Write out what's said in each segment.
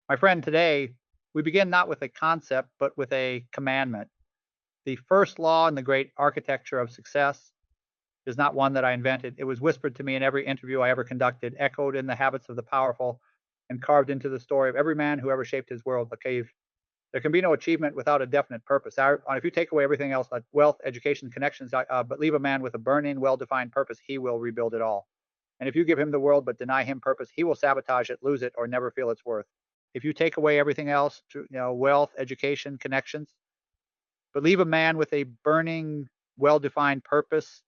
My friend, today we begin not with a concept, but with a commandment. The first law in the great architecture of success is not one that I invented. It was whispered to me in every interview I ever conducted, echoed in the habits of the powerful, and carved into the story of every man who ever shaped his world. Okay, there can be no achievement without a definite purpose. If you take away everything else, like wealth, education, connections, but leave a man with a burning, well-defined purpose, he will rebuild it all. And if you give him the world but deny him purpose, he will sabotage it, lose it, or never feel its worth. If you take away everything else, wealth, education, connections, but leave a man with a burning, well-defined purpose,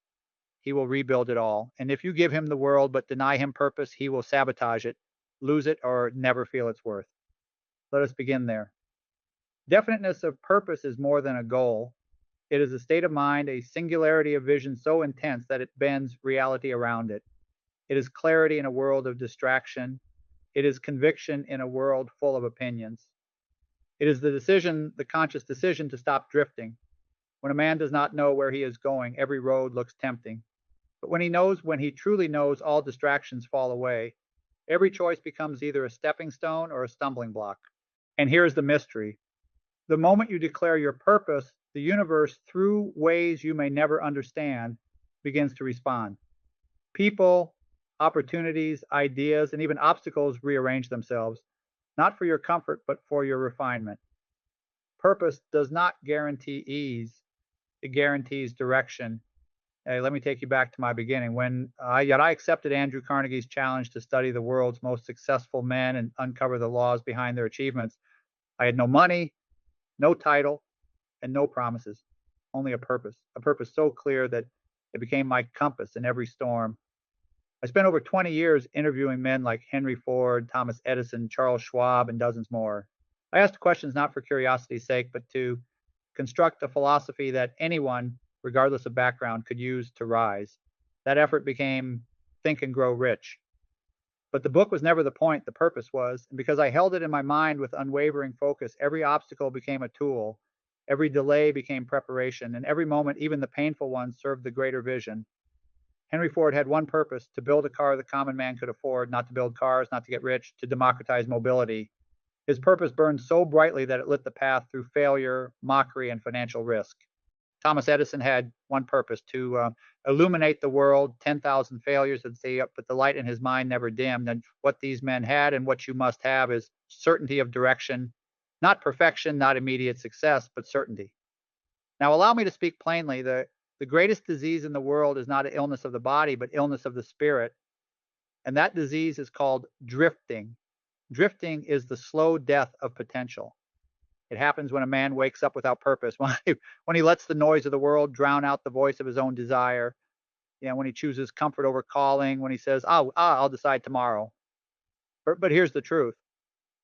he will rebuild it all. And if you give him the world but deny him purpose, he will sabotage it, lose it, or never feel its worth. Let us begin there. Definiteness of purpose is more than a goal. It is a state of mind, a singularity of vision so intense that it bends reality around it. It is clarity in a world of distraction. It is conviction in a world full of opinions. It is the conscious decision to stop drifting. When a man does not know where he is going, every road looks tempting. But when he truly knows, all distractions fall away. Every choice becomes either a stepping stone or a stumbling block. And here's the mystery. The moment you declare your purpose, the universe, through ways you may never understand, begins to respond. People, opportunities, ideas, and even obstacles rearrange themselves, not for your comfort, but for your refinement. Purpose does not guarantee ease, it guarantees direction. Hey, let me take you back to my beginning. When I accepted Andrew Carnegie's challenge to study the world's most successful men and uncover the laws behind their achievements, I had no money, no title, and no promises, only a purpose so clear that it became my compass in every storm. I spent over 20 years interviewing men like Henry Ford, Thomas Edison, Charles Schwab, and dozens more. I asked questions not for curiosity's sake, but to construct a philosophy that anyone, regardless of background, could use to rise. That effort became Think and Grow Rich. But the book was never the point, the purpose was. And because I held it in my mind with unwavering focus, every obstacle became a tool, every delay became preparation, and every moment, even the painful ones, served the greater vision. Henry Ford had one purpose: to build a car the common man could afford, not to build cars, not to get rich, to democratize mobility. His purpose burned so brightly that it lit the path through failure, mockery, and financial risk. Thomas Edison had one purpose: to illuminate the world, 10,000 failures, and say, but the light in his mind never dimmed. And what these men had and what you must have is certainty of direction, not perfection, not immediate success, but certainty. Now, allow me to speak plainly. The greatest disease in the world is not an illness of the body, but illness of the spirit. And that disease is called drifting. Drifting is the slow death of potential. It happens when a man wakes up without purpose, when he lets the noise of the world drown out the voice of his own desire, when he chooses comfort over calling, when he says, I'll decide tomorrow. But here's the truth.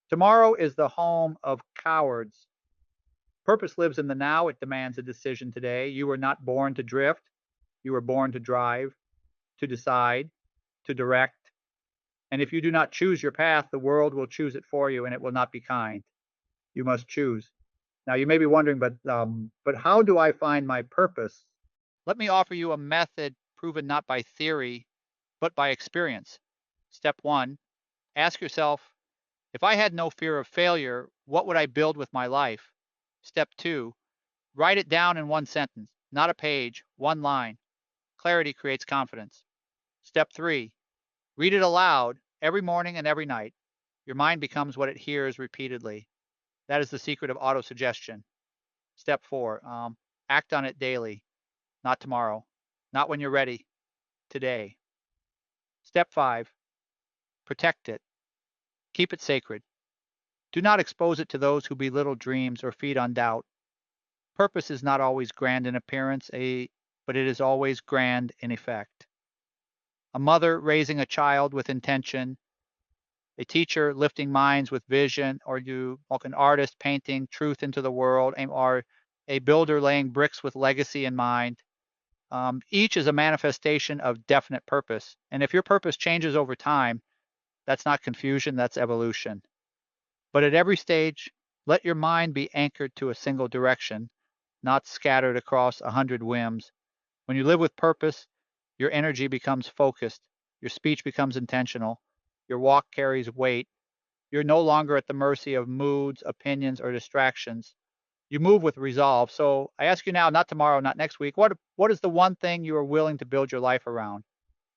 Tomorrow is the home of cowards. Purpose lives in the now. It demands a decision today. You were not born to drift. You were born to drive, to decide, to direct. And if you do not choose your path, the world will choose it for you, and it will not be kind. You must choose. Now, you may be wondering, but how do I find my purpose? Let me offer you a method proven not by theory, but by experience. Step one, ask yourself, if I had no fear of failure, what would I build with my life? Step two, write it down in one sentence, not a page, one line. Clarity creates confidence. Step three, read it aloud every morning and every night. Your mind becomes what it hears repeatedly. That is the secret of autosuggestion. Step four, act on it daily, not tomorrow, not when you're ready, today. Step five, protect it. Keep it sacred. Do not expose it to those who belittle dreams or feed on doubt. Purpose is not always grand in appearance, but it is always grand in effect. A mother raising a child with intention, a teacher lifting minds with vision, or an artist painting truth into the world, or a builder laying bricks with legacy in mind. Each is a manifestation of definite purpose. And if your purpose changes over time, that's not confusion, that's evolution. But at every stage, let your mind be anchored to a single direction, not scattered across 100 whims. When you live with purpose, your energy becomes focused, your speech becomes intentional, your walk carries weight, You're no longer at the mercy of moods, opinions, or distractions. You move with resolve. So I ask you now, not tomorrow, not next week, what is the one thing you are willing to build your life around?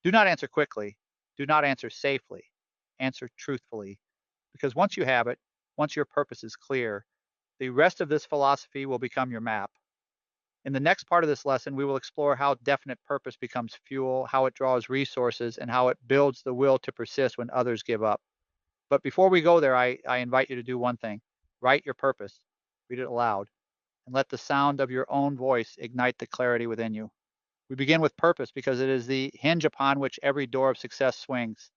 Do not answer quickly. Do not answer safely. Answer truthfully. Because once you have it, once your purpose is clear, the rest of this philosophy will become your map. In the next part of this lesson, we will explore how definite purpose becomes fuel, how it draws resources, and how it builds the will to persist when others give up. But before we go there, I invite you to do one thing. Write your purpose, read it aloud, and let the sound of your own voice ignite the clarity within you. We begin with purpose because it is the hinge upon which every door of success swings.